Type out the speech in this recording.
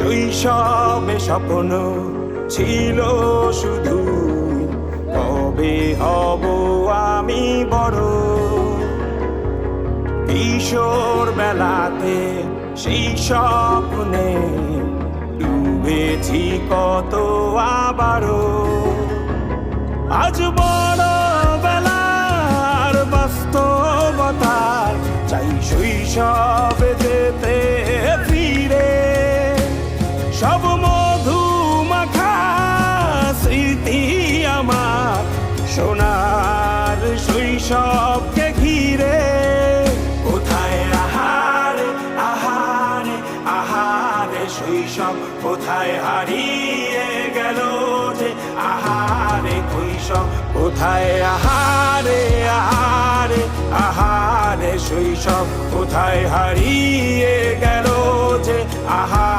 শৈশবে স্বপ্ন ছিল শুধু, কবে হব আমি বড়। কিশোর বেলাতে সেই স্বপ্নে ডুবেছি কত আবারও। আজ বড় বেলার বাস্তবতার চাই শৈশবে যেতে ফিরে। সব মধু মাখা স্মৃতি আমার সোনার শৈশবকে ঘিরে। কোথায় আহারে আহারে আহারে শৈশব, কোথায় হারিয়ে গেল যে আহারে কৈশোর। কোথায় আহারে আহারে আহারে শৈশব, কোথায় হারিয়ে গেল যে আহারে।